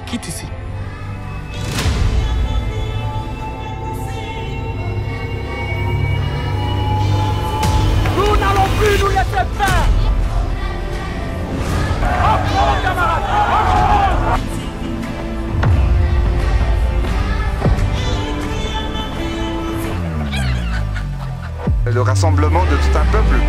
quitte ici. Nous n'allons plus nous laisser faire. Apprends, camarades, apprends. Le rassemblement de tout un peuple.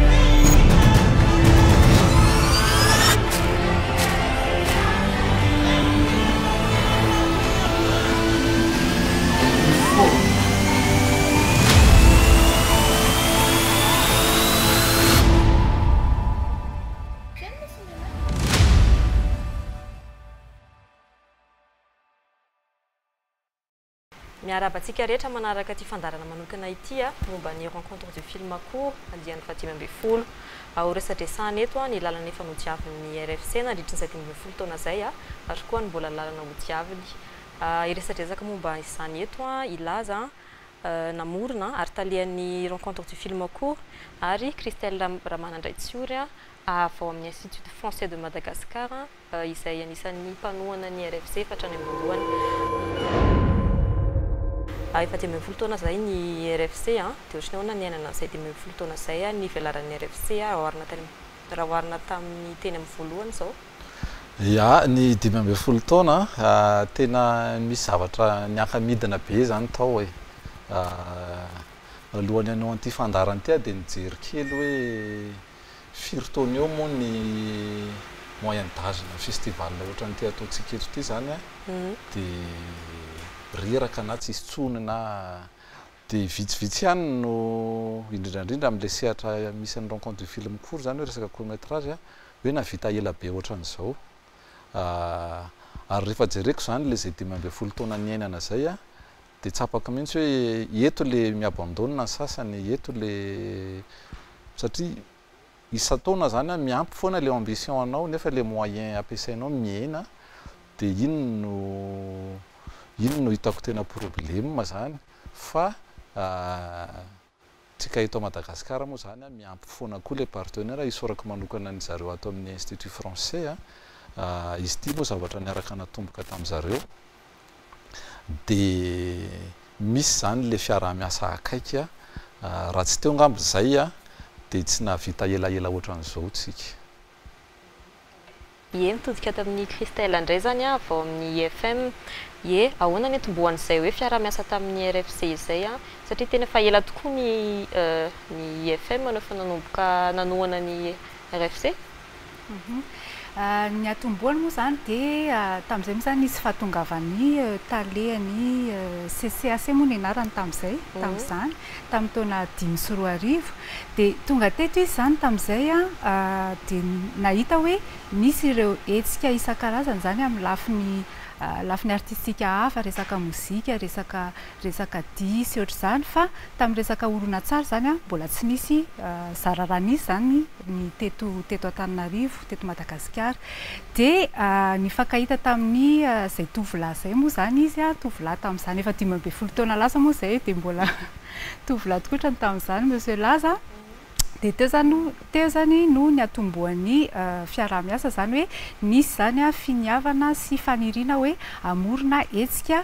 Miarabantsika rehetra manaraka ty fandarana manokana ity momba ny rencontre du film court andian'ny 20 ao resadresahana eto ny lalana efa nodiavin'ny RFC nandritra ny 20 taona zay ary koa ny mbola lalana nodiaviny iresadresaka momba izany eto ilaza namorona ary talian'ny rencontre du film court ary Christelle Ramanandraitsiory avao amin'ny Institut Français de Madagascar izay anisan'ny mpanohana ny RFC fatrany ambondohany efa 10 taona zay ny RFC dia ohatrany ahoana niainana zay 10 taona zay ny velaran'ny RFC raha oharina tamin'ny teny amin'ny voalohany zao. Ya, ny 12 taona tena misy zavatra niankamidina be zany tao alohany anao an'ity fandarana ity dia nijery kely hoe firy taona eo moa ny moyenne d'âge na festival ohatran'ity ataontsika eto ity zany dia riraka na tsisy tsonina dia vitsivitsy ihany no indrindrandrindra amin'ilay sehatra misy ny rencontre du film court zany hoe resaka court-métrage hoe navita ela be ohatran'izao ary rehefa jereko zany le zay 12 taona niainana zay dia tsapako mihitsy hoe eto le miabandona ny sasany eto le satria isa-taona zany miampy foana le ambition anao nefa le moyen ampiasainao miaina dia ino no hitako tena problème zany fa tsika eto Madagasikara moa zany miampy foana koa le partenaire isorako manokana ny zareo ato amin'ny Institut Français izy ity moa zavatra niaraka natomboka tamin'zareo dia misy zany le fiarah-miasa akaiky raha tsy teo ngambo zay dia tsy nahavita elaela ohatran'izao tsika. Mitodika tamin'ny Christelle indray zany avao amin'ny IFM ahoana ny tombohan'izay hoe fiarah-miasa tamin'ny RFC izay satria tena fa ela tokoa ny IFM nofa nanomboka nanohana ny RFC. Ny atomboany moa zany dia tamin'izay moa zany nisy fahatongavan'ny talehan'ny CCAC moa ny anarany tamin'izay tamin'izany tamin'ny taona 2010 dia tonga teto izy zany tamin'izay dia nahita hoe misy ireo hetsika isan-karazany zany amin'ny lafiny artistika hafa resaka mozika resaka dia sy ohatra zany fa tamin'ny resaka horonan-tsary zany mbola tsy nisy zararan'isy zany ny teto Antananarivo teto Madagasikara dia nifankahita tamin'ny zay tovolahy zay moa zany izy tovolahy tamin'izany efa 12 taona lasa moa zay dia mbola tovolahy tokoa tamin'izany monsieur Laza. Dia teo zany no ny atombohan'ny fiarah-miasa zany hoe nisy zany finiavana sy faniriana hoe amorona hetsika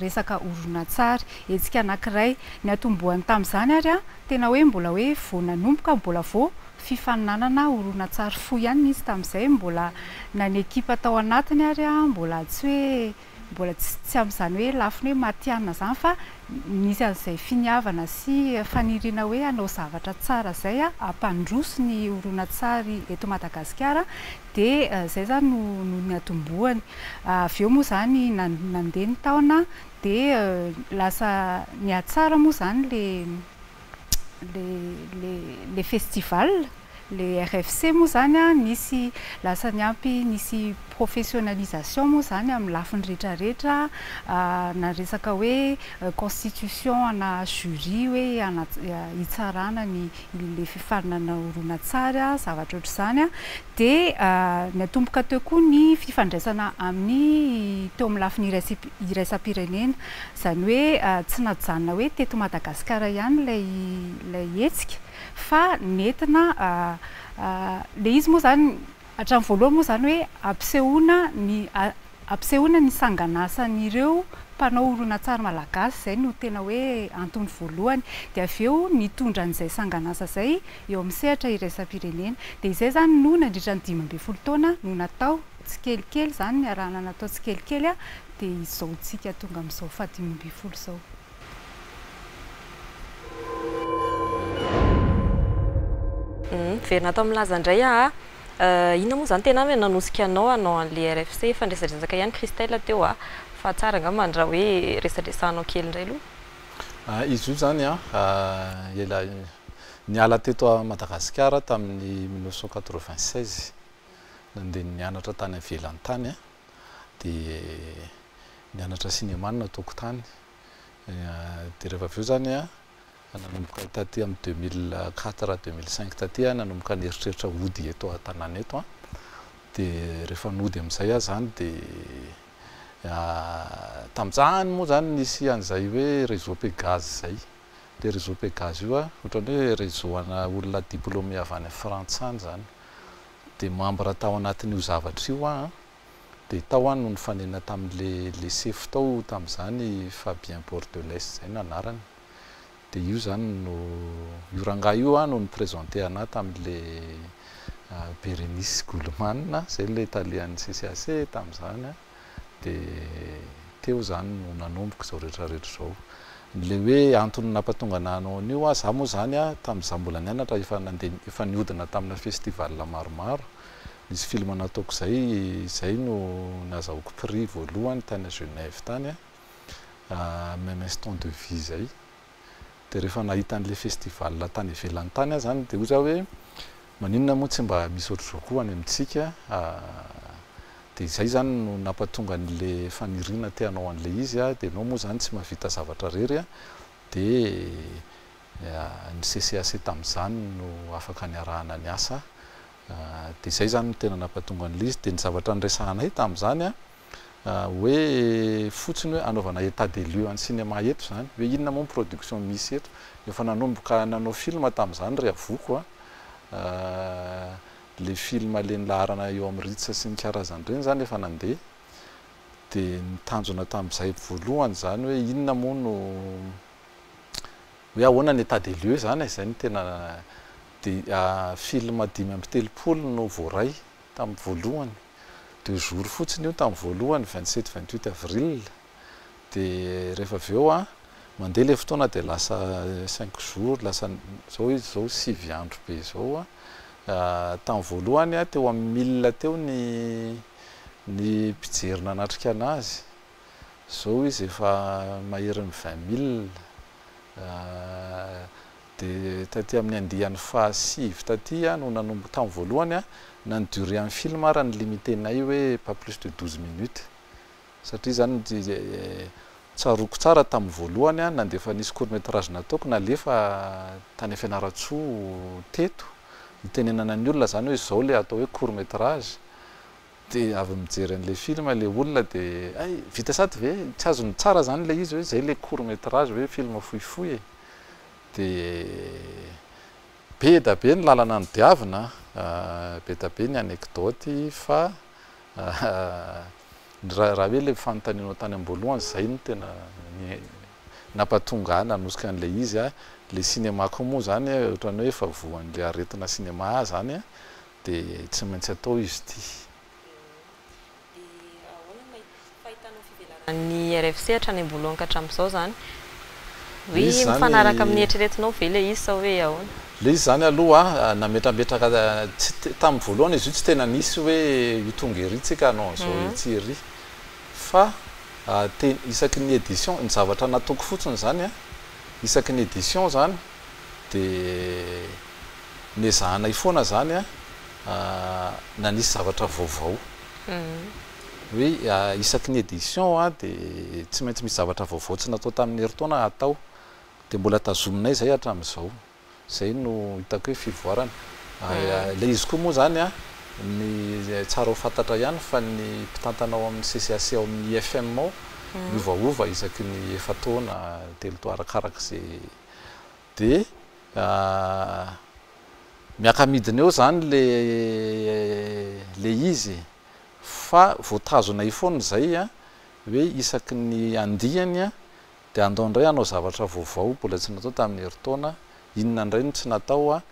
resaka horonan-tsary hetsika anankiray ny atombohany tamin'izany ary tena hoe mbola hoe vao nanomboka mbola vao fifaninanana horonan-tsary fohy ihany izy tamin'izay mbola na ny ekipa tao anatiny ary mbola tsy hoe mbola tsy amin'izany hoe lafiny hoe matianina zany fa nisy an'izay finiavana sy faniriana hoe anao zavatra tsara zay ampandroso ny horonan-tsary eto Madagasikara dia zay zany no ny atombohany avy eo moa zany nandeha ny taona dia lasa niatsara moa zany le festival le RFC moa zany nisy lasa niampy nisy professionnalisation moa zany amin'ny lafiny rehetrarehetra na resaka hoe constitution ana jury hoe hitsarana le fifaninana horonan-tsary zavatra ohatr'izany dia natomboka teo koa ny fifandraisana amin'ny teo amin'ny lafiny iraisam-pirenena zany hoe tsy najanona hoe teto Madagasikara ihany lay hetsika fa nentina le izy moa zany hatramin'ny voalohany moa zany hoe ampisehoana ny ampisehoana ny sanganasanyireo mpanao horonan-tsary malagasy zay no tena hoe antony voalohany dia avy eo nitondra an'izay sanganasa zay eo amin'ny sehatra iraisam-pirenena dia izay zany no nandritra ny 12 taona no natao tsikelikely zany ny arahana natao tsikelikely a dia izao tsika tonga amin'izao 12 zao. Verina tao milaza indray inona moa zany tena hoe nanosika anao an'le RFC fandraisaresaka ihany Christelle teo fa tsara angamba raha hoe resadresanao kely indray aloha. Izy io zany niala teto a Madagasikara tamin'ny 1996 nandeha nianatra tany ivelany tany dia nianatra cinéma nataoko tany dia rehefa avy eo zany nanomboka taty amin'ny 2004-2005 taty nanomboka nieritreritra ody eto an-tanàna eto dia rehefa nody amin'izay zany dia tamin'izany moa zany nisy an'izay hoe réseau Pégase zay dia réseau Pégase io ohatrany hoe réseau ana olona diplômé avy any Frantsa any zany dia membre tao anatin'io zavatra io dia tao no nifanena tamin'le chef tao tamin'izany Fabien Bordelès zay nanarany dia io zany no io rangahy io no nipresenté ana tamin'le Bérénice Goulman zay le italian'ny CCAC tamin'izany dia teo zany no nanomboka zao rehetrarehetra zao le hoe antony nampatonga anao an'io za moa zany tamin'izah mbola nianatra efa niodina tamina festival maromaro nisy film nataoko zay no nazahoako prix voalohany tany à Genève tany même instant de vie zay dia rehefa nahita an'le festival tany ivelany tany zany dia oza hoe maninona moa tsy mba misy ohatr'izao koa any amintsika dia izay zany no nampatonga an'le faniriana teanao an'le izy dia anao moa zany tsy mahavita zavatra rery dia ny CCAC tamin'izany no afaka niarahana ny asa dia izay zany no tena nampatonga an'le izy dia ny zavatra nresahanay tamin'izany hoe fotsiny hoe anaovana état des lieux en cinéma eto zany hoe inona moa production misy eto efa nanomboka nanao film tamin'izany ry avoko le film le nilaharana eo amin'ny Ritsa sy ny karazany reny zany efa nandeha dia nitanjona tamin'izay voalohany zany hoe inona moa no hoe ahoana ny état des lieux zany zay ny tena dia film 5 no voaray tamin'ny voalohany 2 jours fotsiny io tamin'ny voalohany 27-28 avril dia rehefa avy eo mandeha le fotoana dia lasa 5 jours lasa zao izy zao 6 andro be zao tamin'ny voalohany teo amin'ny 1000 teo ny mpijerina natrika anazy zao izy efa mahery ny 20 000 dia taty amin'ny andiany fahasivy taty no nanomboka tamin'ny voalohany na ny durée en film raha ny limitenay hoe pas plus de 12 minutes satria zany tsaroko tsara tamin'ny voalohany nandefa nisy court métrage nataoko nalefa tany Fianaratsoa teto itenenana ny olona zany hoe zao le atao hoe court métrage dia avy mijery an'le film le olona dia vita sady ve tsy azony tsara zany le izy hoe zay le court métrage hoe film fohifohy dia be da be ny lalana ny diavina be da be ny anecdoty fa raha hoe le fanontanianao tany am-boalohany zay no tena nampatonga nanosika an'le izy le cinémako moa zany ohatrany hoe efa voan'le aretina cinéma zany dia tsy maintsy atao izy ty. Ny RFC hatrany am-boalohany ka hatramin'izao zany hoe mifanaraka amin'ny eritreretinao ve le izy sa hoe ahoana? Le izy zany aloha nametrametraka tamin'ny voalohany izy io tsy tena nisy hoe io tonga ery tsika anao zao itsy ery fa isaky ny édition ny zavatra nataoko fotsiny zany isaky ny édition zany dia nezahanay foana zany na nisy zavatra vaovao hoe isaky ny édition dia tsy maintsy misy zavatra vaovao tsy natao tamin'ny herintaona atao dia mbola tazominay zay hatramin'izao zay no hitako hoe fivoarana le izy koa moa zany ny tsara ho fantatra ihany fa ny mpitantanao amin'ny CCAC ao amin'ny IFM ao miovaova isaky ny efa taona telotoa arakaraka zay dia miaka midiny eo zany le izy fa voatazona ifoana zay a hoe isaky ny andihany a dia andao indray anao zavatra vaovao mbola tsy natao tamin'ny heritaona inona indray no tsy natao a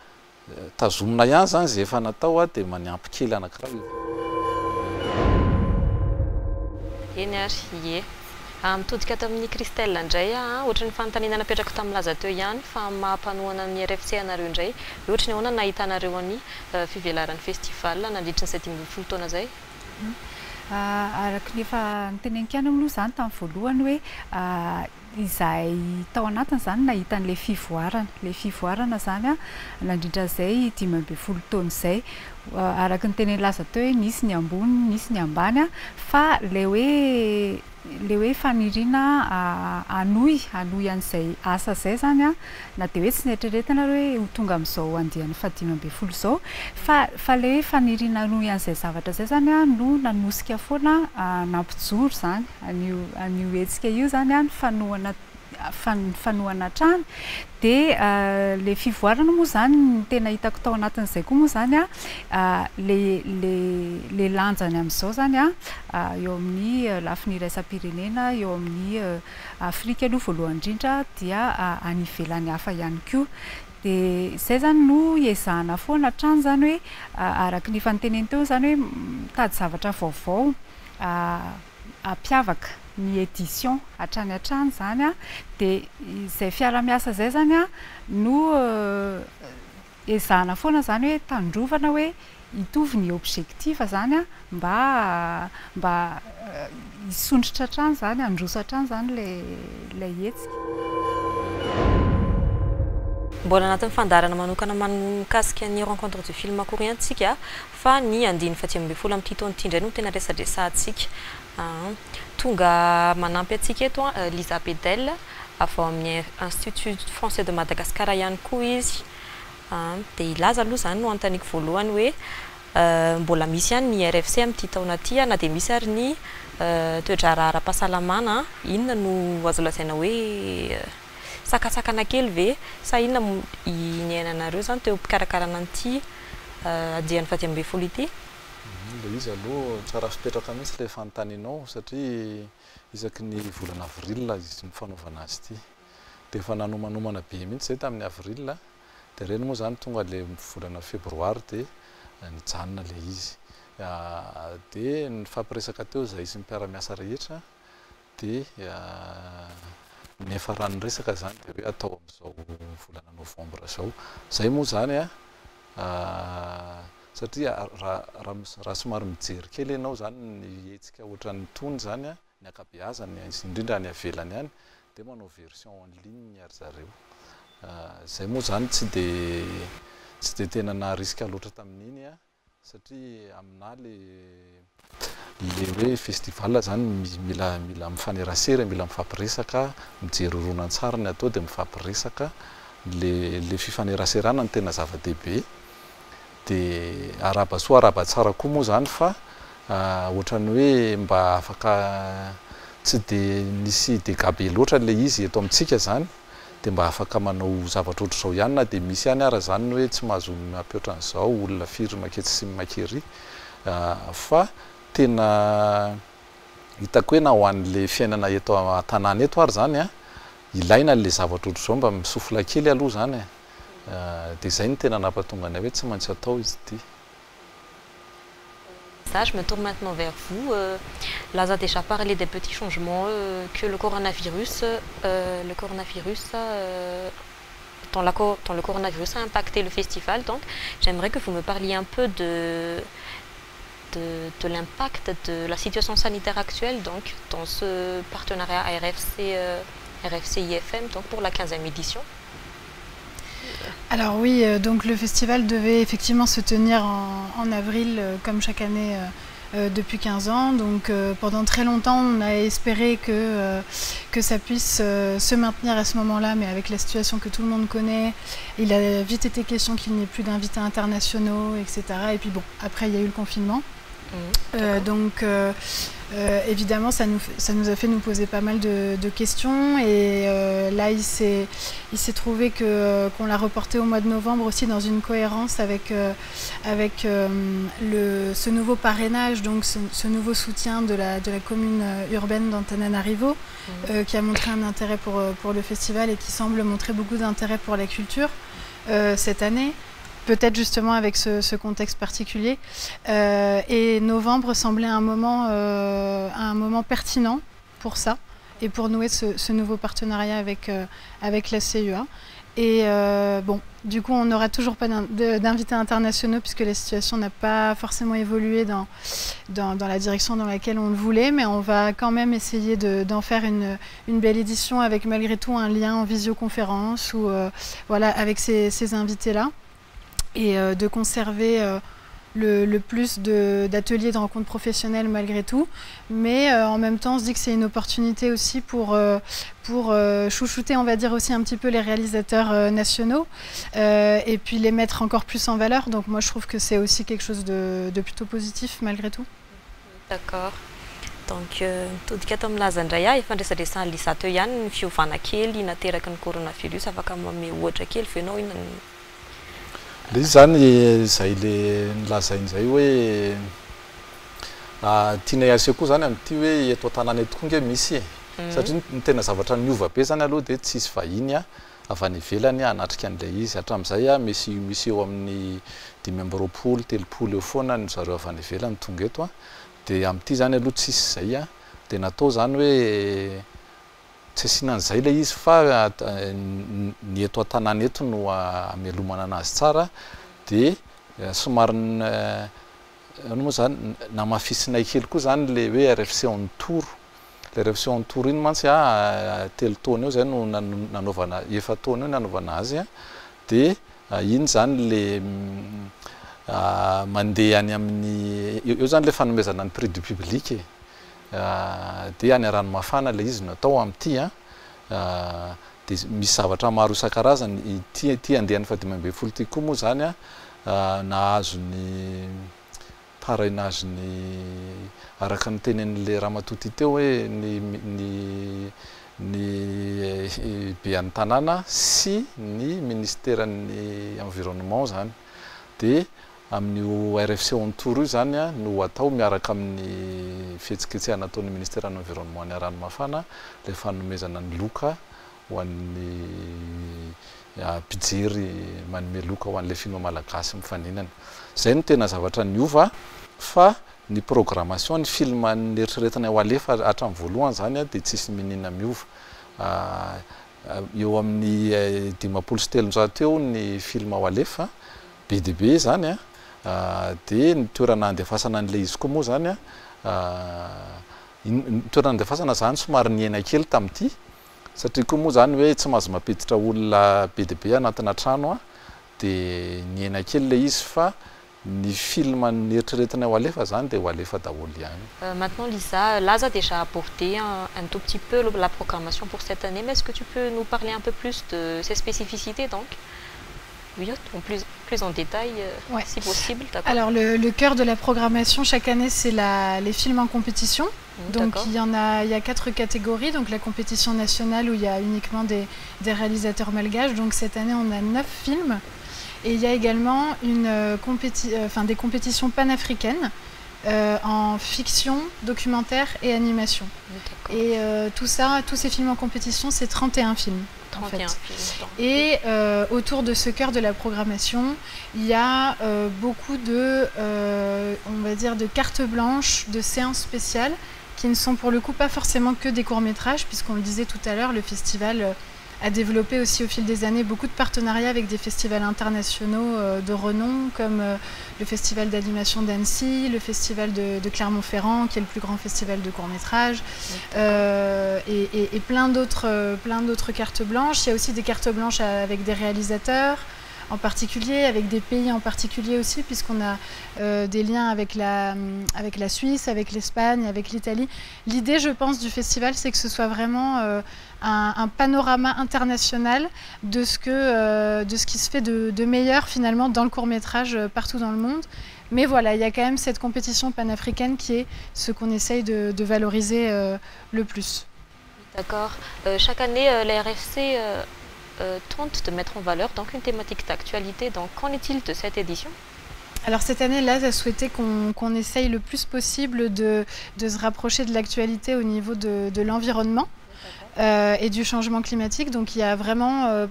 tazomina ihany zany zay efa natao a dia maniampy kely anankiray eny ary ie mitodika tamin'ny Christelle indray ohatran'ny fanontaniana napetraka tamin'ny laza teo ihany fa mampanohana ny RFC anareo indray ohatry ny ahoana nahitanareo any fivelaran'ny festival nandritra ny 7 taona zay araka ny efa niteneniko ihany aloha zany tamin'ny voalohany hoe izay tao anatiny zany nahita an'ilay fivoarana zany a nandritra zay 12 taona zay araka ny teny laza teo hoe nisy ny ambony nisy ny ambany a fa le hoe faniriana anoy an'izay asa zay zany a na dia hoe tsy nieritreritina hoe ho tonga amin'izao andiany 15 zao fa le hoe faniriana anoy an'izay zavatra zay zany a no nanosika foana nampijoro zany an'io hetsika io zany a ny fanohana trano dia le fivoarana moa zany ny tena hitako tao anatin'izay koa moa zany a le lanjany amin'izao zany a eo amin'ny lafiny iraisam-pirenena eo amin'ny Afrika aloha voalohany indrindra dia any ivelany hafa ihany koa dia zay zany no ezahana foana trano zany hoe araka ny fanoteneny teo zany hoe mitady zavatra vaovao ampiavaka ny édition hatrany hatrany zany a dia izay fiara-miasa zay zany a no ezahana foana zany hoe tandrovana hoe hitovy ny objectif zany a mba hisondritra trano zany handrosa trano zany lay hetsika mbola anatin'ny fandarana manokana mikasika ny rencontre du film coréen antsika fa ny 10 amin'ny taona ity indray no tena resadresantsika tonga manampy atsika eto Lisa Bedel avy amin'ny Institut Français de Madagascar ihany koa izy dia ilaza aloha zany no antaniko voalohany hoe mbola misy ihany ny RFC amin'ity taona ity na dia misy ary ny toedrara ara-pahasalamana inona no azo lazaina hoe sakasakana kely ve sa inona niainanareo zany teo pikarakarana an'ity andiany 15 ity le izy aloha tsara fipetraka mihitsy le fanontanianao satria isaky ny volana avril izy ny fanaovana azy ity dia efa nanomanomana be mihitsy zay tamin'ny avril dia reny moa zany tonga le volana febroary dia nijanona le izy dia ny fampiresaka teo zay izy mpiara-miasa rehetra dia nefa ranoresaka zany dia hoe atao amin'izao volana novembre zao zay moa zany satria raha somary mijery kely ianao zany ny hetsika ohatran'ny tony zany ny akabeazany indrindra ny avelany ihany dia manao version en ligne ary zareo zay moa zany tsy dia tena nahariska loatra tamin'iny satria amina le hoe festival zany mila mifanerasera mila mifampiresaka mijery horonan-tsara ny atao dia mifampiresaka le fifaneraserana ny tena zava-dehibe dia araba-soa araba-tsara koa moa zany fa ohatrany hoe mba afaka tsy dia nisy dégâts be loatra le izy eto amintsika zany dia mba afaka manao zavatra ohatr'izao ihany na dia misy ihany ara zany hoe tsy mahazo mampihoatra an'izao olona firy maketsy sy makery fa tena hitako hoe na ho an'le fiainana eto an-tanàna eto ary zany ilaina le zavatra ohatr'izao mba misofla kely aloha zany dia zay ny tena nampatonga anay hoe tsy maintsy atao izy ity. Ça, je me tourne maintenant vers vous. Là, a déjà parlé des petits changements que le coronavirus a impacté le festival. Donc, j'aimerais que vous me parliez un peu de l'impact de la situation sanitaire actuelle donc, dans ce partenariat RFC IFM donc, pour la 15e édition. Alors oui, donc le festival devait effectivement se tenir en avril comme chaque année depuis 15 ans. Donc pendant très longtemps, on a espéré que ça puisse se maintenir à ce moment-là, mais avec la situation que tout le monde connaît, il a vite été question qu'il n'y ait plus d'invités internationaux, etc. Et puis bon, après il y a eu le confinement. Donc évidemment, ça nous a fait nous poser pas mal de questions. Et là, il s'est trouvé qu'on l'a reporté au mois de novembre aussi dans une cohérence avec ce nouveau parrainage, donc ce nouveau soutien de la commune urbaine d'Antananarivo, qui a montré un intérêt pour le festival et qui semble montrer beaucoup d'intérêt pour la culture cette année. Peut-être justement avec ce contexte particulier. Et novembre semblait un moment pertinent pour ça et pour nouer ce nouveau partenariat avec la CUA. Et bon, du coup, on n'aura toujours pas d'invités internationaux puisque la situation n'a pas forcément évolué dans la direction dans laquelle on le voulait, mais on va quand même essayer d'en faire une belle édition avec malgré tout un lien en visioconférence ou voilà, avec ces invités-là. Et de conserver le plus d'ateliers de rencontres professionnelles malgré tout. Mais en même temps, on se dit que c'est une opportunité aussi pour chouchouter, on va dire aussi un petit peu les réalisateurs nationaux et puis les mettre encore plus en valeur. Donc moi, je trouve que c'est aussi quelque chose de plutôt positif malgré tout. D'accord. Donc, todika tamin'azy indray ifandraisan Lisa teo ihany ny fiovana kely nateraky ny coronavirus afaka manome ohatra kely venao ina le zany zay le nilazain'izay hoe tiana iase koa zany amin'ity hoe eto an-tanàna eto koa nge misy satria ny tena zavatra niova be zany aloha dia tsisy vahiny avy any ivelany hanatrika an'ilay izy hatramin'izay misy eo amin'ny 5 telopolo eo foana ny zareo avy any ivelany tonga eto dia amin'ity zany aloha tsisy zay dia natao zany hoe tsy asianan'izay ilay izy fa ny eto an-tanàna eto no amelomana anazy tsara dia somary moa zany namafisinay kely koa zany le hoe RFC on tour le RFC on tour iny mantsy 3 taona eo zay no nanaovana 4 taona eo nanaovana azy dia iny zany le mandeha any amin'ny eo zany le fanomezana ny prix du public dia any Ranomafana le izy natao amin'ity dia misy zavatra maro isan-karazany ty andeha ny 15 ty koa moa zany nahazo ny parrainage ny araka ny tenen'le Ramatoa teo hoe ny be any tanàna sy ny ministèren'ny environnement zany dia amin'io RFC on tour io zany no atao miaraka amin'ny fihetsiketsehana ataon'ny ministère de l'environnement ny Ranomafana le fanomezana ny loka ho an'ny mpijery manome loka ho an'le film malagasy mifaninana. Zay no tena zavatra niova fa ny programmation ny film neritreretina ho alefa hatramin'ny voalohany zany dia tsisy minina miova. Eo amin'ny 500 eo ny film ho alefa be dia be zany dia ny toerana andefasana an'ilay izy koa moa zany ny toerana andefasana zany somary niaina kely tamin'ity satria koa moa zany hoe tsy mahazo mampiditra olona be dia be anatina trano dia niaina kely ilay izy fa ny film neritreretina ho alefa zany dia ho alefa daholo ihany. Maintenant Lisa, Laz a déjà apporté un tout petit peu la programmation pour cette année, mais est-ce que tu peux nous parler un peu plus de ces spécificités donc? Oui, plus en détail, ouais. Si possible. Alors, le cœur de la programmation, chaque année, c'est les films en compétition. Donc, il y a 4 catégories. Donc, la compétition nationale où il y a uniquement des réalisateurs malgaches. Donc, cette année, on a 9 films. Et il y a également des compétitions panafricaines en fiction, documentaire et animation. Et tous ces films en compétition, c'est 31 films. En fait. Et autour de ce cœur de la programmation, il y a beaucoup on va dire, de cartes blanches, de séances spéciales qui ne sont pour le coup pas forcément que des courts-métrages, puisqu'on le disait tout à l'heure, le festival a développé aussi au fil des années beaucoup de partenariats avec des festivals internationaux de renom, comme le festival d'animation d'Annecy, le festival de Clermont-Ferrand, qui est le plus grand festival de courts-métrages, et plein d'autres cartes blanches. Il y a aussi des cartes blanches avec des réalisateurs en particulier, avec des pays en particulier aussi, puisqu'on a des liens avec la Suisse, avec l'Espagne, avec l'Italie. L'idée, je pense, du festival, c'est que ce soit vraiment un panorama international de ce qui se fait de meilleur finalement dans le court-métrage partout dans le monde. Mais voilà, il y a quand même cette compétition panafricaine qui est ce qu'on essaye de valoriser le plus. D'accord. Chaque année, la RFC tente de mettre en valeur donc une thématique d'actualité. Donc, qu'en est-il de cette édition? Alors cette année-là, j'ai souhaité qu'on essaye le plus possible de se rapprocher de l'actualité au niveau de l'environnement et du changement climatique. Donc il y a vraiment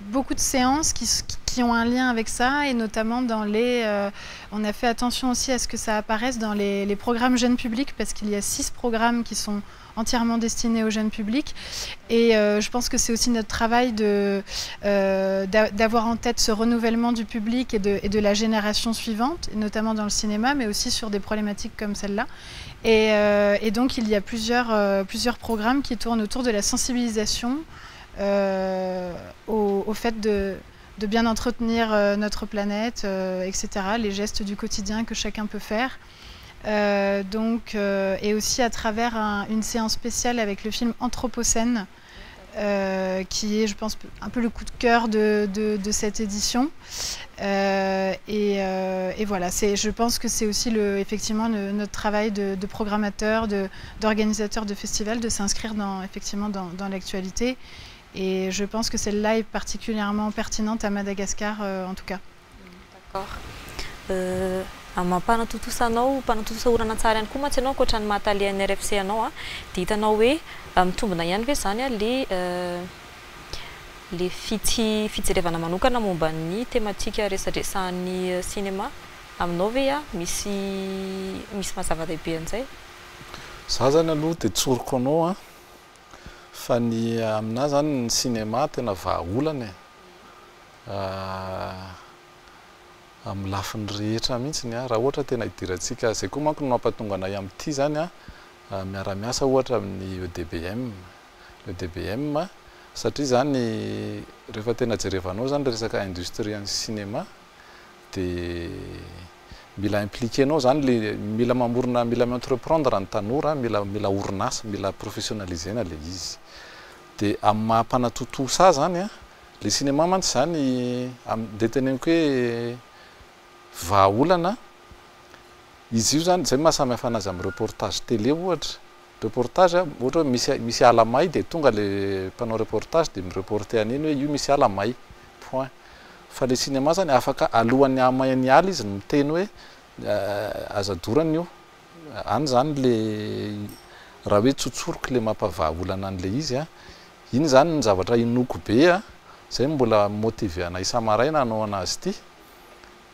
beaucoup de séances qui ont un lien avec ça, et notamment dans les... on a fait attention aussi à ce que ça apparaisse dans les programmes jeunes publics, parce qu'il y a 6 programmes qui sont entièrement destinés aux jeunes publics. Et je pense que c'est aussi notre travail d'avoir en tête ce renouvellement du public et de la génération suivante, notamment dans le cinéma, mais aussi sur des problématiques comme celle-là. Et donc il y a plusieurs programmes qui tournent autour de la sensibilisation au fait de bien entretenir notre planète, etc., les gestes du quotidien que chacun peut faire. Et aussi à travers une séance spéciale avec le film Anthropocène, qui est, je pense, un peu le coup de cœur de cette édition. Et voilà, je pense que c'est aussi effectivement notre travail de programmateur, d'organisateur de festivals, de s'inscrire effectivement dans l'actualité. Et je pense que celle-là est particulièrement pertinente à Madagascar, en tout cas. D'accord. Mpanatotosanao orana-tsara ihany koa mantsy ianao ankoatran'ny mahatalian'ny RFC anao dia hitanao hoe mitombina ihany ve zany le fijerevana manokana momba ny tematika resadresan'ny cinéma aminao ve misy mahazava-dehibe an'izay? Za zany aloha dia tsoroko anao fa ny aminahy zany ny cinéma tena vahaolana amin'ny lafiny rehetra mihitsy raha ohatra tena hidirantsika. Zay koa manko no mampatonga anay amin'ity zany miara-miasa ohatra amin'ny EDBM satria zany rehefa tena jerevanao zany resaka industrie ny cinéma dia mila impliquenao zany mila mamorona, mila entreprendre ny tanora, mila orinasa, mila professionnalisena le izy. Dia amin'ny maha-mpanatotosa zany le cinéma mantsy zany dia teneniko hoe vahaolana izy io zany. Zay mahasamihafa anazy amin'ny reportage télé ohatra. Reportage ohatra hoe misy alamay dia tonga le mpanao reportage dia mireporter an'iny hoe io misy alamay, point. Fa le cinéma zany afaka alohan'ny hamain'ny ala izy no miteny hoe azadorana io. Any zany le raha hoe tsotsoroka le mampavahaolana an'le izy iny zany ny zavatra inoko be zay mbola motive anay isa-maraina hanao anazy ity.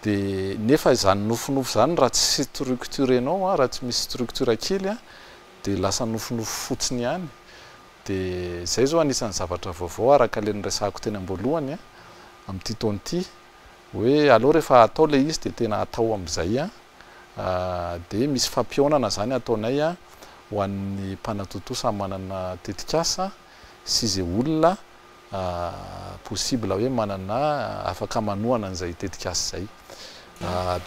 Dia nefa zany nofonofo zany raha tsy structurenao, raha tsy misy structure kely dia lasa nofonofo fotsiny ihany. Dia zay zao anisan'ny zavatra vaovao araka le niresahako teny am-boalohany amin'ity taona ity, hoe aloha rehefa atao le izy dia tena atao amin'izay dia misy fampionana zany ataonay ho an'ny mpanatotosa manana tetikasa sy izay olona possible hoe manana afaka manohana an'izay tetikasa zay.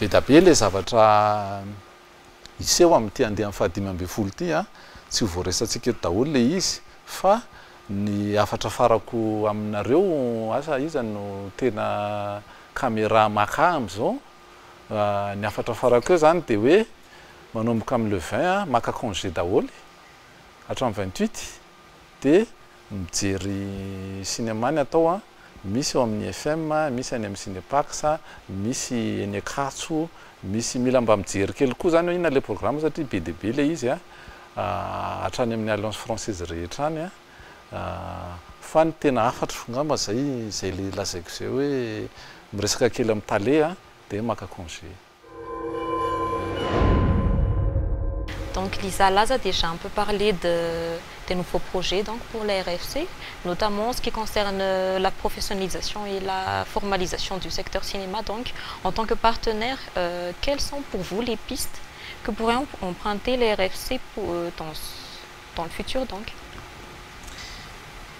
Be da be le zavatra iseho amin'ity andeha amin'ny 5 ity tsy ho voaresantsika eto daholo le izy, fa ny afatra farako aminareo asa iza no tena caméra maka am'izao. Ny afatra farako eo zany dia hoe manomboka amin'ny le 20 maka congé daholo hatramin'ny 28 dia mijery cinéma ny atao misy eo amin'ny FM, misy any amin'ny Cinépax, misy eny Akatso, misy mila mba mijery kely koa zany ina le programme satria be dia be le izy hatrany amin'ny Alliance Française rehetra any fa ny tena afatra ngamba zay le lazaiko zay hoe miresaka kely amin'ny tale dia maka congé. Donc Lisa Laza a déjà un peu parlé des nouveaux projets donc, pour la RFC, notamment en ce qui concerne la professionnalisation et la formalisation du secteur cinéma. Donc, en tant que partenaire, quelles sont pour vous les pistes que pourrait emprunter la RFC dans le futur donc?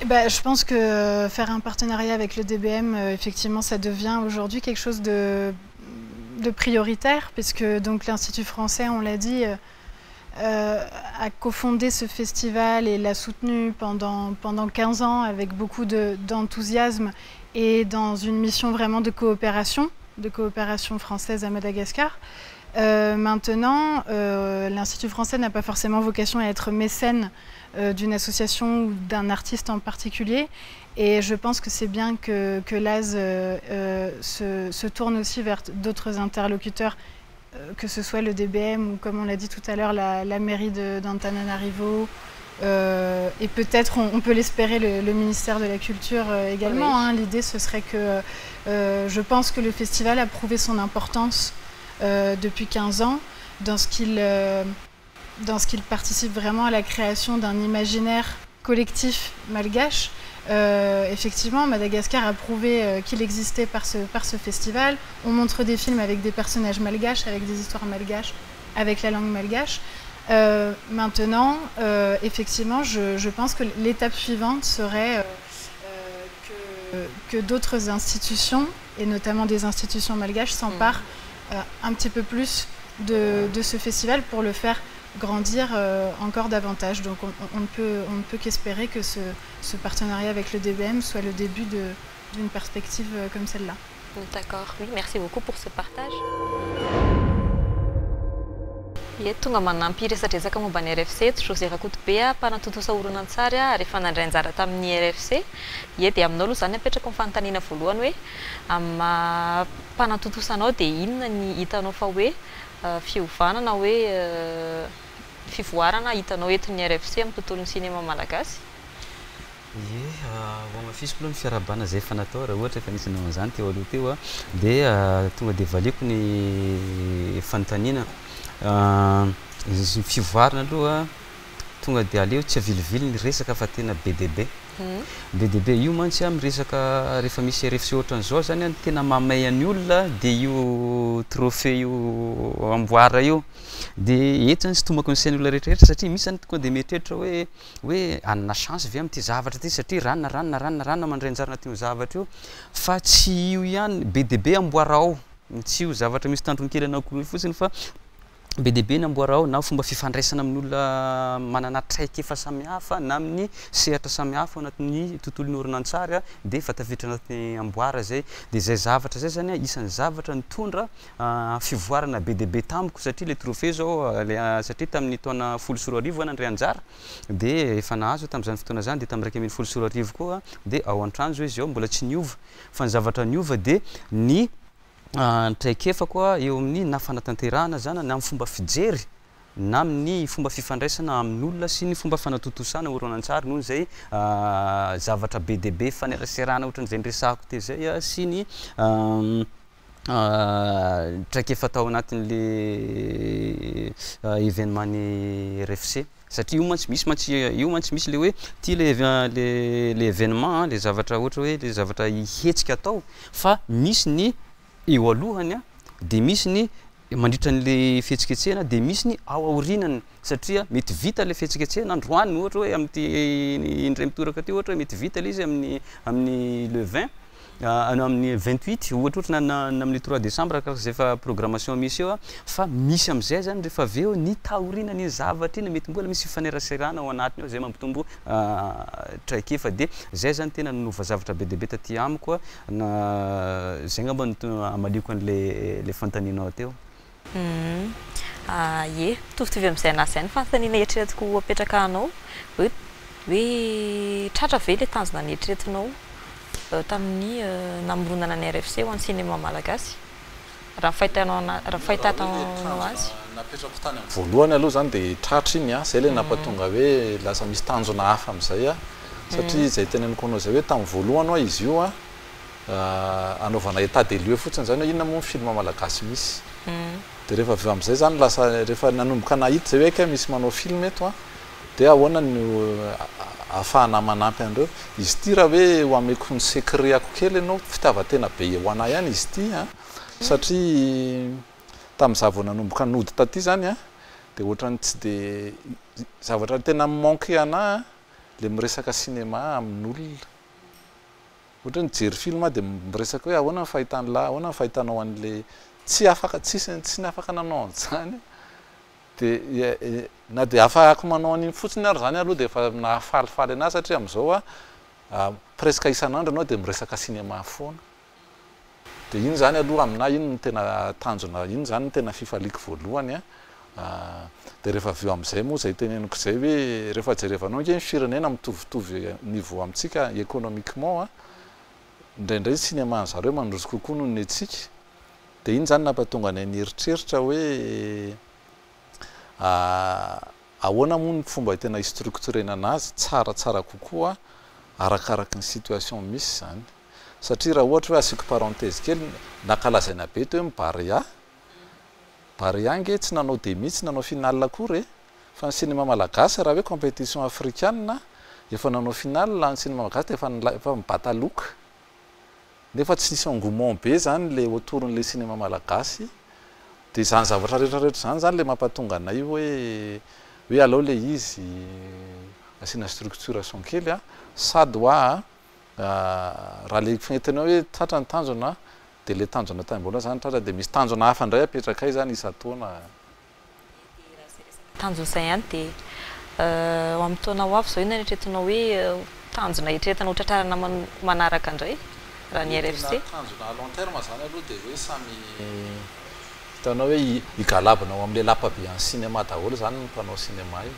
Je pense que faire un partenariat avec le DBM, effectivement, ça devient aujourd'hui quelque chose de prioritaire, puisque donc l'Institut français, on l'a dit, a cofondé ce festival et l'a soutenu pendant 15 ans avec beaucoup d'enthousiasme et dans une mission vraiment de coopération. de coopération française à Madagascar. Maintenant, l'Institut français n'a pas forcément vocation à être mécène d'une association ou d'un artiste en particulier. Et je pense que c'est bien que l'AS se tourne aussi vers d'autres interlocuteurs, que ce soit le DBM ou, comme on l'a dit tout à l'heure, la mairie d'Antananarivo. Et peut-être, on peut l'espérer, le ministère de la Culture également. Hein. L'idée, ce serait que je pense que le festival a prouvé son importance depuis 15 ans dans ce qu'il participe vraiment à la création d'un imaginaire collectif malgache. Effectivement, Madagascar a prouvé qu'il existait par ce festival. On montre des films avec des personnages malgaches, avec des histoires malgaches, avec la langue malgache. Maintenant, effectivement, je pense que l'étape suivante serait que d'autres institutions, et notamment des institutions malgaches, s'emparent un petit peu plus de ce festival pour le faire grandir encore davantage. Donc on ne peut qu'espérer que ce partenariat avec le DBM soit le début d'une perspective comme celle-là. D'accord, oui, merci beaucoup pour ce partage. Tonga manampy resatra ezaka momba ny RFC eto José Rakotobe mpanatotosa horonan-tsary rehefa nandray anjara tamin'ny RFC dia aminao aloha zany apetraka ny fanontaniana voalohany hoe amin'ny mpanatotosanao dia inona ny hitanao fa hoe fiovanana hoe fivoarana hitanao eton'ny RFC amin'ny tontolon'ny sinema malagasy? Mafisy aloha ny fiarabana zay efa natao raha ohatra efa nisy nanao an'izany teo aloha teo dia tonga dia valiako ny fanontaniana. Fivoarana aloha tonga dia aleo tsy avilivily ny resaka fa tena BDB io mantsy miresaka rehefa misy RFC ohatran'izao zany tena mamay an'ny olona dia io trophée io amboara io dia eto zany sy tombako ny sain'olona rehetrarehetra satria misy zany tonga dia mietreritra hoe anana chance ve amin'ity zavatra ty satria ranona mandray anjara anatin'io zavatra io fa tsy io ihany BDB amboara ao tsy io zavatra misy tandrony kely anankiroa fotsiny fa BDB namboara ao na fomba fifandraisana amin'olona manana traikefa samihafa na amin'ny sehatra samihafa anatin'ny tontolon'ny horonan-tsary dia efa tafiditra anatin'ny amboara zay dia zay zavatra zay zany isan'ny zavatra nitondra fivoarana BDB tamiko satria le trophée zao satria tamin'ny taona 14 nandray anjara dia efa nahazo tamin'izany fotoana zany dia tamin'ny 2014 koa dia ao an-trano zao izy ao mbola tsy niova fa ny zavatra niova dia ny traikefa koa eo amin'ny na fanatanterahana zany na amin'ny fomba fijery na amin'ny fomba fifandraisana amin'olona sy ny fomba fanatotosana horonan-tsary noho zay zavatra BDB faneraserana ohatran'izay nresahako te zay sy ny traikefa tao anatin'le événement-ny RFC satria io mantsy misy le hoe ty le événement le zavatra ohatra hoe le zavatra ihetsika atao fa misy ny eo alohany dia misy ny mandritra n'le fihetsiketsehana dia misy ny ao aorinany satria mety vita le fihetsiketsehana androany ohatra hoe amin'ny indray mitoraka ty ohatra hoe mety vita le izy amin'ny le 20 amin'ny 28 ohatra amin'ny 3 décembre zay efa programmation misy eo fa misy amin'izay zany rehefa avy eo ny tahorinana iny zavatra iny mety mbola misy fifaneraserana ao anatiny ao zay mampitombo traikefa dia zay zany tena nanova zavatra BDB taty amiko zay ngamba amaliako an'le fanontanianao teo. Mitovitovy amin'izay anasy ny fanontaniana eritreretiko apetraka anao hoe tratra ve le tanjona ny eritreretinao tamin'ny namoronana ny RFC ho an'ny sinema malagasy raha fahitanao azy? Napetrako tany amin'ny voalohany aloha zany dia tratra iny zay le nampatonga hoe lasa misy tanjona hafa amin'izay satria zay teneniko anao zay hoe tamin'ny voalohany izy io anaovana état des lieux fotsiny zany hoe inona moa ny film malagasy misy dia rehefa avy amin'izay zany lasa rehefa nanomboka nahita zay hoe misy manao film eto dia ahoana no ahafahana manampy an'ireo izy ty raha hoe ho ameko ny secret-ako kely ianao fitiavatena be ho anay ihany izy ty satria tamin'iza vao nanomboka nody taty zany dia ohatrany tsy dia zavatra tena manque ana le miresaka cinéma amin'olona ohatra ny jery film dia miresaka hoe ahoana ny fahitan'la ahoana ny fahitanao an'le tsy ny afaka nanao an'izany dia na dia afahako manao an'iny fotsiny ary zany aloha dia efa nahafalifaly anazy satria amin'izao presque isan'andro anao dia miresaka cinéma foana de iny zany aloha aminahy iny tena tanjona iny zany tena fifaliako voalohany de rehefa avy eo am'izay moa zay teneniko zay hoe rehefa jerevanao nge ny firenena mitovitovy niveau amitsika économiquement indraindray cinéma zareo mandrozy kokoa noho ny atsika de iny zany nampatonga ny eritreritra hoe ahoana moa ny fomba tena istructurena anazy tsaratsara kokoa arakaraka ny situation misy zany satria raha ohatra hoe asiko parenthèse kely nakalazaina be to hoe Baria nge tsy nanao demi tsy nanao finale akory fa ny cinéma malagasy raha hoe compétition africaine efa nanao finale la ny cinéma malagasy de efa mibata loka nefa tsy nisy engouement be zany le autour n'le cinéma malagasy de zany zavatra rehetrarehetra zany le mampatonga anay hoe alao le izy asina structuration kely sady hoa raha le fentinao hoe tratra ny tanjona de le tanjona tambola zany tratra de misy tanjona hafa ndray apetraka ay zany isa-taona tanjona zay ihany de amin'ny taona ho avy zao ina eritreretinao hoe tanjona eritreretanao tratrarana manaraka indray raha ny RFC tanjona à long terme zany aloha de hoe samy hitanao hoe igalabinao am'le lapabe en cinéma daholo zany ny mpanao cinéma io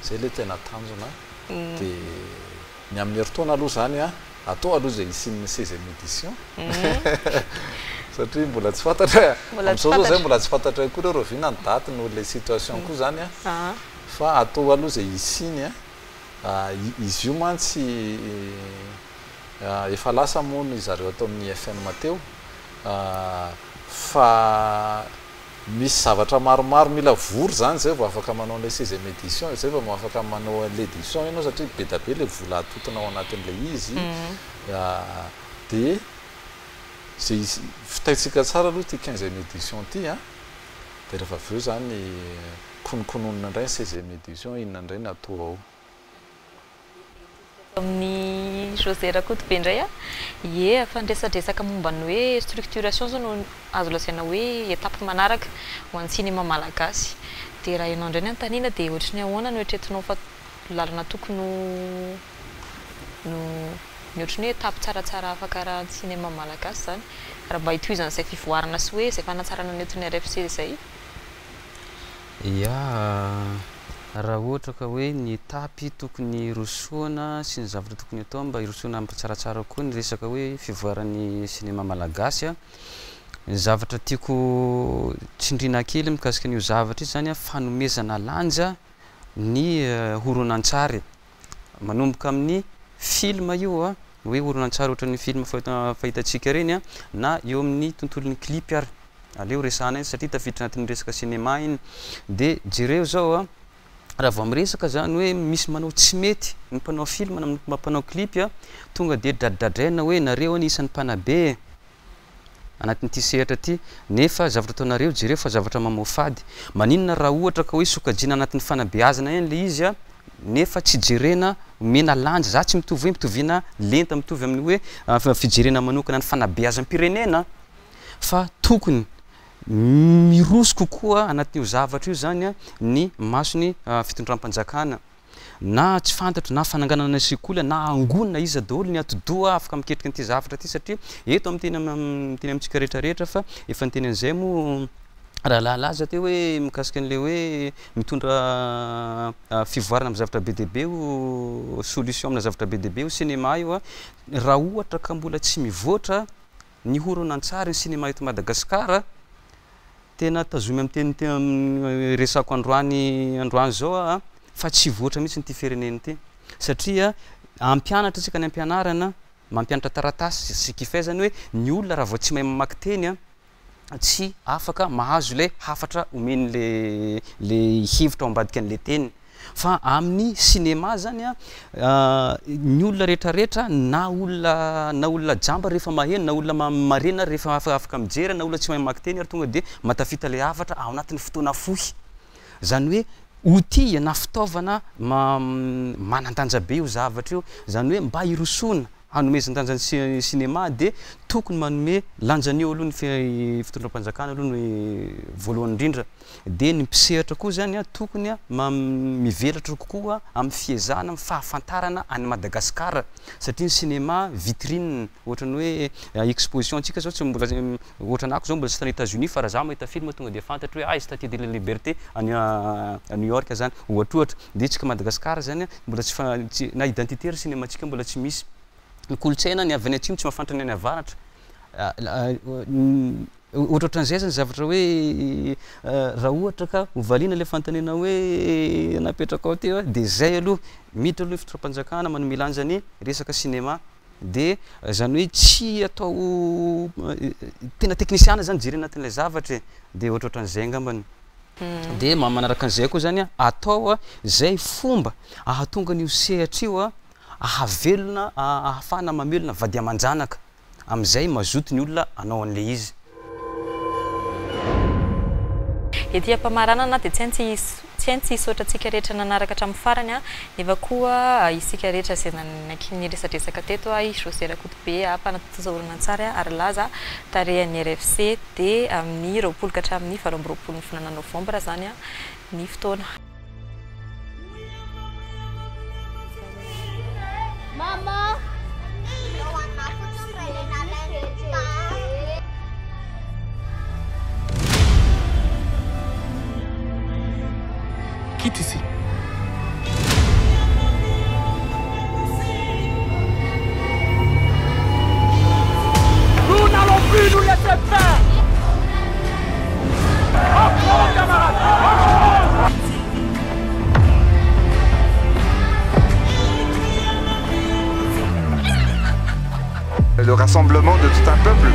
zay le tena tanjona de ny amin'ny heritaona aloha zany atao aloha zay isin'ny 16e édition satria mbola tsy fantatra am'zao zay mbola tsy fantatra koa reo vina ny daty no le situation koa zany fa atao aloha zay isiny izy io mantsy efa lasa moa ny zareo atao amin'ny FM teo fa misy zavatra maromaro mila vory zany zay vao afaka manao le 16e édition zay vao afaka manao l'édition ianao satria be da be le vola atotonao anatin'le izy de zay fitaitsika tsara aloha ty 15e édition ty de rehefa avy eo zany konokononina indray 16e édition inona indray ny atao ao amin'ny José Rakotobe indray fandraisadresaka momba ny hoe structuration zao no azo lasaina hoe étape manaraka ho an'ny cinéma malagasy de raha ianao indray ny antanina de ohatrany ahoana no eritreretinao fa lalana tokony ny ohatrany hoe étape tsaratsara afaka raha ny cinéma malagasy zany raha mba hitohizan'izay fivoarana sy hoe zay fanatsarana ny eton'ny RFC zay raha ohatra ka hoe ny etapy tokony rosoana sy ny zavatra tokony atao mba hirosoana ampitsaratsara koa ny resaka hoe fivoaran'ny cinéma malagasy ny zavatra tiako tsindrina kely mikasika an'io zavatra io zany fanomezana lanja ny horonan-tsary manomboka amin'ny film io hoe horonan-tsary ohatran'ny film fahitatsika reny na eo amin'ny tontolon'ny clip ary aleo resana iny satria tafiditra anatin'ny resaka cinéma iny de jereo zao raha vao miresaka zany hoe misy manao tsy mety ny mpanao film na mampanao clip tonga de dradidradraina hoe nareo ny isan'ny mpanabe anatin'ity sehatra ty nefa zavatra ataonareo jereo fa zavatra mamofady maninona raha ohatra ka hoe sokajina anatin'ny fanabeazana eny le izy nefa tsy jerena mena lanja za tsy mitovy hoe mitovina lenta mitovy amin'ny hoe fijerena manokana ny fanabeazam-pirenena fa tokony miroso kokoa anatin'io zavatra io zany ny masony fitondram-panjakana na tsy fantatro na fananganana sekoly na angonina iza daholo ny atodoa afaka miketrika an'ity zavatra ty satria eto am'teny amitsika rehetrarehetra fa efa nyteny an'izay moa raha lahalaza teo hoe mikasika an'le hoe mitondra fivoarana amin'ny zavatra be deabe o solution amina zavatra be deabe o cinéma io raha ohatra ka mbola tsy mivoatra ny horonan-tsary ny cinéma eto Madagasikara tena tazomy am'teny resako androany zao fa tsy voatra mihitsy nyty fireneny ty satria ampianatra tsika ny ampianarana mampianatra taratasy sy kifaizany hoe ny olona raha vao tsy mahay mamaky teny tsy afaka mahazo le hafatra omeny le hevitra ao ambadika an'le teny fa amin'ny cinéma zany ny olona rehetrarehetra na olona jamba rehefa maheno na olona marena rehefa afaka mijery na olona tsy mahay mamaky teny ary tonga de matafita le havatra ao anatin'ny fotoana fohy zany hoe outil na fitaovana manan-danja be io zavatra io zany hoe mba hirosoana hanomezan-danjany cinéma dia tokony manome lanjanio aloha ny fitondram-panjakana aloha ny voalohany indrindra dia ny mpisehatra koa zany a tokony a mivelatra kokoa amin'ny fiezana amin'ny fahafantarana any Madagasikara satria ny cinéma vitrine ohatrany hoe exposition antsika zao tsy mbola ohatranako zao mbola tsy tany États-Unis fa raha zaho mahita film tonga dia fantatra hoe Statue de la Liberté à New York zany ohatra dia tsika Madagasikara zany a mbola tsy na identitaire cinéma tsika mbola tsy misy ny kolotsaina ny avy any atsimo tsy mahafantatra ny any avaratra ohatran'izay zany zavatra hoe raha ohatra ka hovaliana le fantanena hoe napetraka ao teo dia zay aloha miditra aloha fitondram-panjakana manome lanjany resaka cinéma dia zany hoe tsy atao tena teknisiana zany jery anatin'ilay zavatra dia ohatrohatran'izay angambany dia manaraka an'izay koa zany a atao zay fomba ahatonga an'io sehatra io ahavelona ahafahana mamelona vady aman-janaka amin'izay mazoto ny olona anao an'ilay izy ety ampamaranana dia tsy haintsy hisaotra antsika rehetra nanaraka hatramin'ny farany a nefa koa isika rehetra izay nanakiny resadresaka teto José Rakotobe mpanatozahorana tsara ary laza tarehan'ny RFC dia amin'ny 20 ka hatramin'ny 22 ny volana novambra zany ny fotoana. Mama. Quitte ici. Nous n'allons plus nous laisser faire. Apprends, camarades. Le rassemblement de tout un peuple.